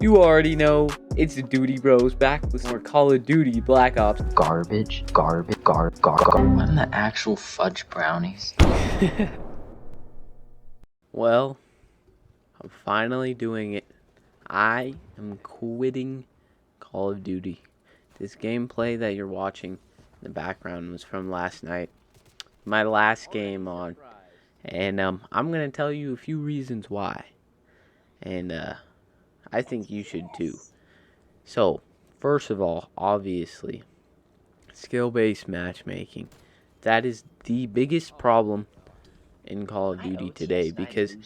You already know, it's the Duty Bros back with more Call of Duty Black Ops. Garbage. What in the actual fudge brownies? Well, I'm finally doing it. I am quitting Call of Duty. This gameplay that you're watching in the background was from last night. My last game on. And I'm going to tell you a few reasons why. And I think you should too. So, first of all, obviously, skill-based matchmaking. That is the biggest problem in Call of Duty today, because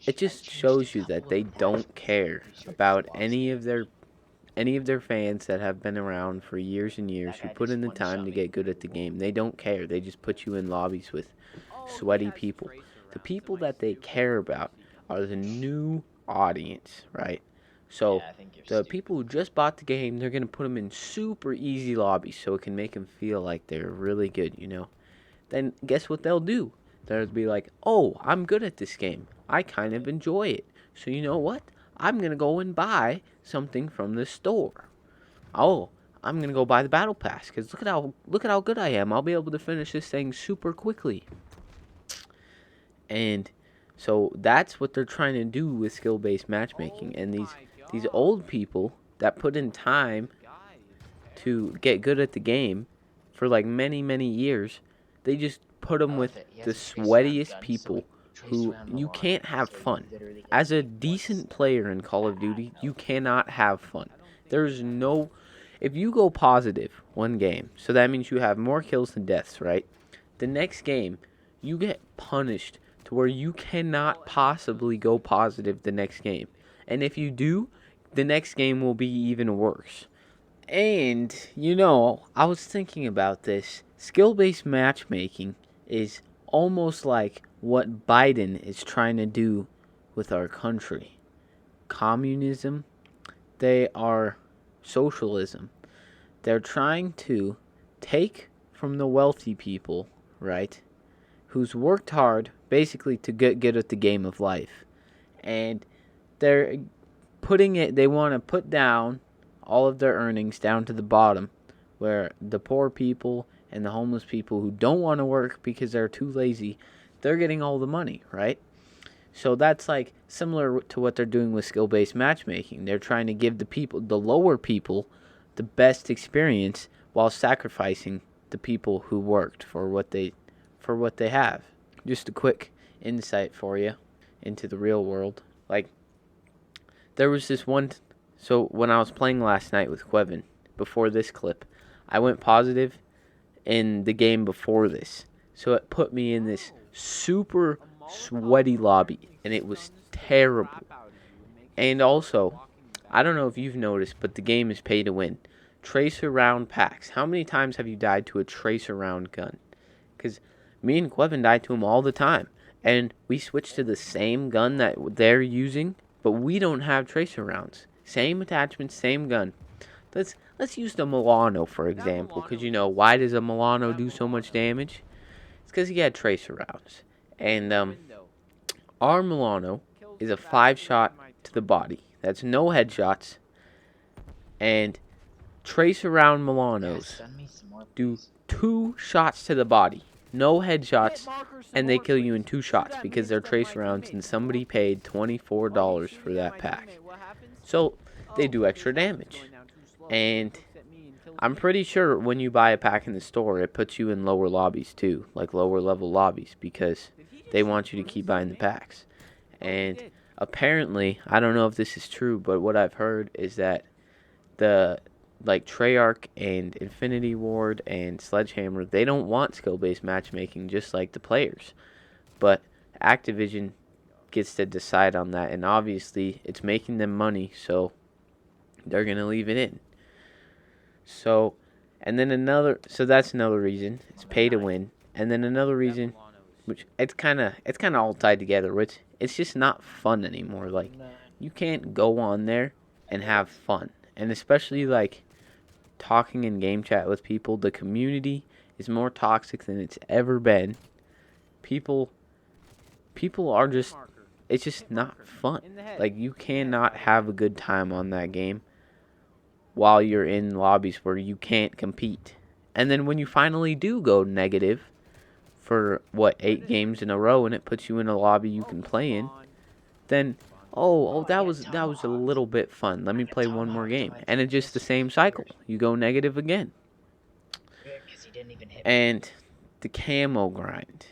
it just shows you that they don't care about any of their fans that have been around for years and years, who put in the time to get good at the game. They don't care. They just put you in lobbies with sweaty people. The people that they care about are the new audience, right? So the people who just bought the game, they're going to put them in super easy lobbies so it can make them feel like they're really good, Then guess what they'll do? They'll be like, oh, I'm good at this game. I kind of enjoy it. So you know what? I'm going to go and buy something from the store. Oh, I'm going to go buy the battle pass because look at how good I am. I'll be able to finish this thing super quickly. And so that's what they're trying to do with skill-based matchmaking. And these old people that put in time to get good at the game for like many, many years, they just put them with the sweatiest people who you can't have fun. As a decent player in Call of Duty, you cannot have fun. There's no... If you go positive one game, so that means you have more kills than deaths, right? The next game, you get punished to where you cannot possibly go positive the next game. And if you do, the next game will be even worse. And, I was thinking about this. Skill-based matchmaking is almost like what Biden is trying to do with our country. Communism, they are socialism. They're trying to take from the wealthy people, right, who's worked hard basically to get good at the game of life. And they're they want to put down all of their earnings down to the bottom, where the poor people and the homeless people who don't want to work because they're too lazy, they're getting all the money, right? So that's like similar to what they're doing with skill-based matchmaking. They're trying to give the lower people, the best experience while sacrificing the people who worked for what they have. Just a quick insight for you into the real world. Like, there was this one... So when I was playing last night with Quevin, before this clip, I went positive in the game before this. So it put me in this super sweaty lobby, and it was terrible. And also, I don't know if you've noticed, but the game is pay to win. Tracer round packs. How many times have you died to a tracer round gun? Because me and Quevin died to them all the time. And we switched to the same gun that they're using, but we don't have tracer rounds. Same attachment, same gun. Let's use the Milano, for example, because why does a Milano do so much damage? It's because he had tracer rounds. And our Milano is a 5-shot to the body. That's no headshots. And tracer round Milanos do 2 shots to the body. No headshots, and they kill you in 2 shots because they're tracer rounds, and somebody paid $24 for that pack. So they do extra damage. And I'm pretty sure when you buy a pack in the store, it puts you in lower lobbies too, like lower level lobbies, because they want you to keep buying the packs. And apparently, I don't know if this is true, but what I've heard is that Treyarch and Infinity Ward and Sledgehammer, they don't want skill-based matchmaking just like the players. But Activision gets to decide on that, and obviously it's making them money, so they're going to leave it in. So that's another reason. It's pay to win. And then another reason, which it's kind of all tied together, which it's just not fun anymore. Like, you can't go on there and have fun. And especially like talking in game chat with people, the community is more toxic than it's ever been. People are just, it's just not fun. Like, you cannot have a good time on that game while you're in lobbies where you can't compete. And then when you finally do go negative for, 8 games in a row and it puts you in a lobby you can play in, then, that was a little bit fun. Let me play one more game. And it's just the same cycle. You go negative again. And the camo grind.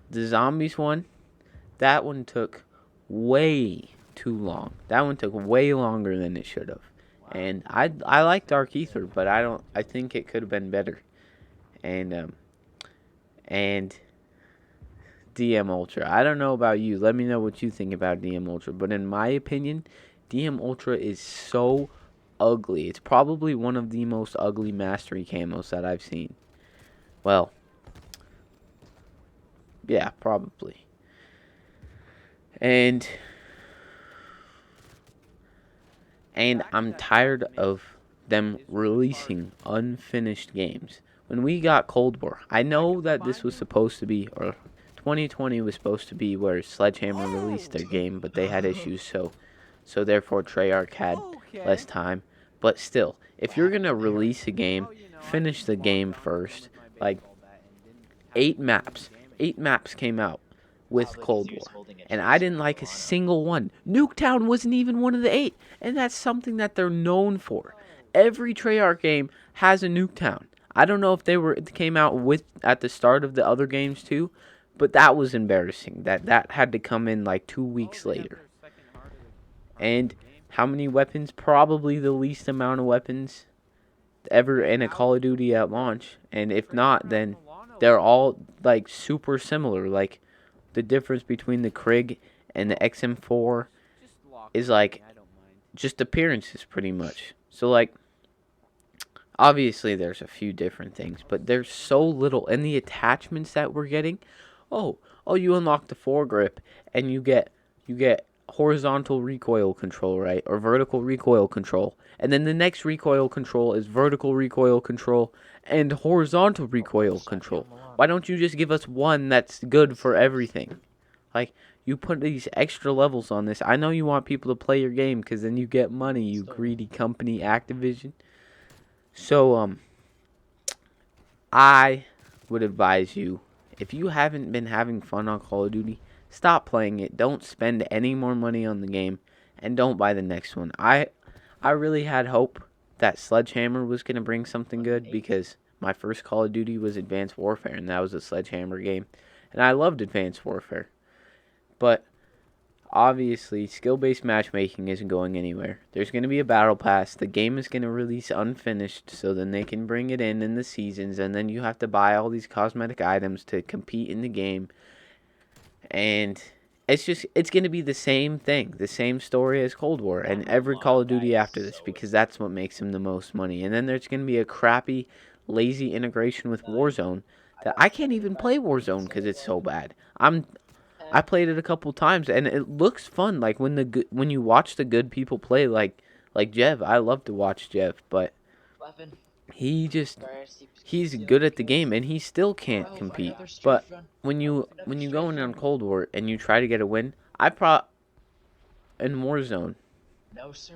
The zombies one, that one took way too long. That one took way longer than it should have. And I like Dark Ether, but I think it could have been better. And DM Ultra. I don't know about you. Let me know what you think about DM Ultra. But in my opinion, DM Ultra is so ugly. It's probably one of the most ugly mastery camos that I've seen. Well, yeah, probably. And I'm tired of them releasing unfinished games. When we got Cold War, I know that this was supposed to be, or 2020 was supposed to be where Sledgehammer released their game, but they had issues, so therefore Treyarch had less time. But still, if you're gonna release a game, finish the game first. Like, 8 maps came out with Cold War, and I didn't like a single one. Nuketown wasn't even one of the 8, and that's something that they're known for. Every Treyarch game has a Nuketown. I don't know if they came out with at the start of the other games too, but that was embarrassing. That had to come in like 2 weeks later. And how many weapons? Probably the least amount of weapons ever in a Call of Duty at launch. And if not, then they're all like super similar. Like, the difference between the Krig and the XM4 is like just appearances pretty much. So like, obviously there's a few different things, but there's so little. And the attachments that we're getting, oh, you unlock the foregrip and you get horizontal recoil control, right? Or vertical recoil control. And then the next recoil control is vertical recoil control and horizontal recoil control. Why don't you just give us one that's good for everything? Like, you put these extra levels on this. I know you want people to play your game because then you get money, you greedy company, Activision. So, I would advise you, if you haven't been having fun on Call of Duty, stop playing it. Don't spend any more money on the game, and don't buy the next one. I really had hope that Sledgehammer was going to bring something good, because my first Call of Duty was Advanced Warfare, and that was a Sledgehammer game. And I loved Advanced Warfare. But obviously, skill-based matchmaking isn't going anywhere. There's going to be a battle pass. The game is going to release unfinished, so then they can bring it in the seasons, and then you have to buy all these cosmetic items to compete in the game. And it's going to be the same thing, the same story as Cold War and every Call of Duty after this, because that's what makes them the most money. And then there's going to be a crappy, lazy integration with Warzone that I can't even play Warzone because it's so bad. I played it a couple times and it looks fun. Like, when you watch the good people play, like Jev. I love to watch Jev, but he's good at the game and he still can't compete. But when you go in on Cold War and you try to get a win, in Warzone,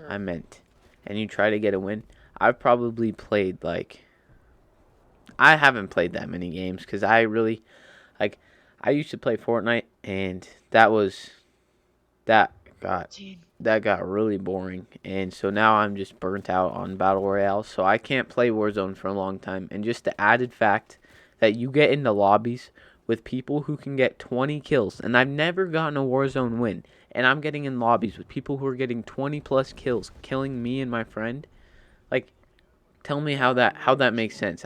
I meant, and you try to get a win, I've probably played I haven't played that many games because I really I used to play Fortnite, and that got really boring, and so now I'm just burnt out on Battle Royale, so I can't play Warzone for a long time. And just the added fact that you get into lobbies with people who can get 20 kills, and I've never gotten a Warzone win, and I'm getting in lobbies with people who are getting 20 plus kills, killing me and my friend. Like, tell me how that makes sense.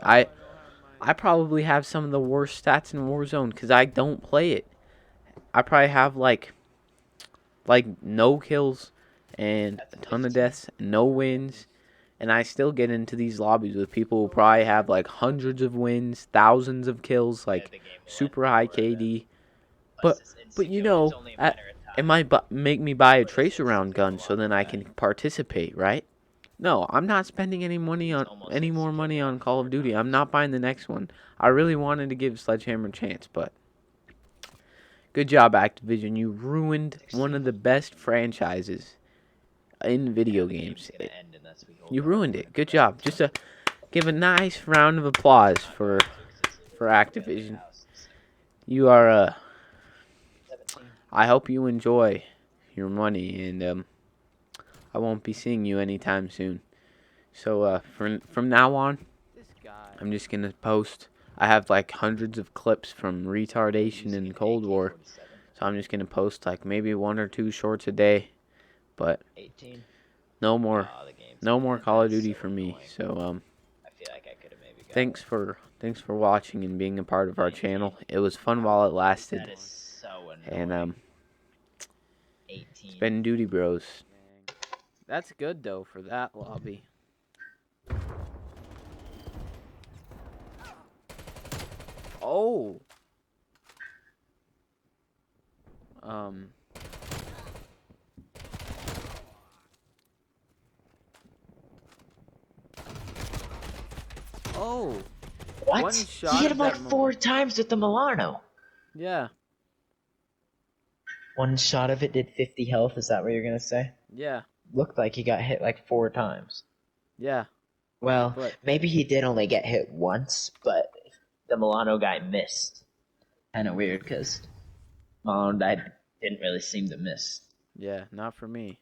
I probably have some of the worst stats in Warzone because I don't play it. I probably have like no kills and a ton of deaths, no wins, and I still get into these lobbies with people who probably have like hundreds of wins, thousands of kills, like super high KD. But it might make me buy a tracer round gun so then I can participate, right? No, I'm not spending any more money on Call of Duty. I'm not buying the next one. I really wanted to give Sledgehammer a chance, but Good job, Activision. You ruined one of the best franchises in video games. You ruined it. Good job. Just give a nice round of applause for Activision. You are I hope you enjoy your money, and I won't be seeing you anytime soon. So from now on, I'm just gonna post. I have like hundreds of clips from Retardation and Cold War, so I'm just gonna post like maybe 1 or 2 shorts a day, but no more, no more Call of Duty for me. So thanks for watching and being a part of our channel. It was fun while it lasted, and it's been Duty Bros. That's good though for that lobby. Oh. Um. Oh. What? One He shot hit of him like that 4 times with the Milano. Yeah. One shot of it did 50 health, is that what you're gonna say? Yeah. Looked like he got hit like 4 times. Yeah. Well, But maybe he did only get hit once, but the Milano guy missed. Kinda weird, because Milano guy didn't really seem to miss. yeah, not for me.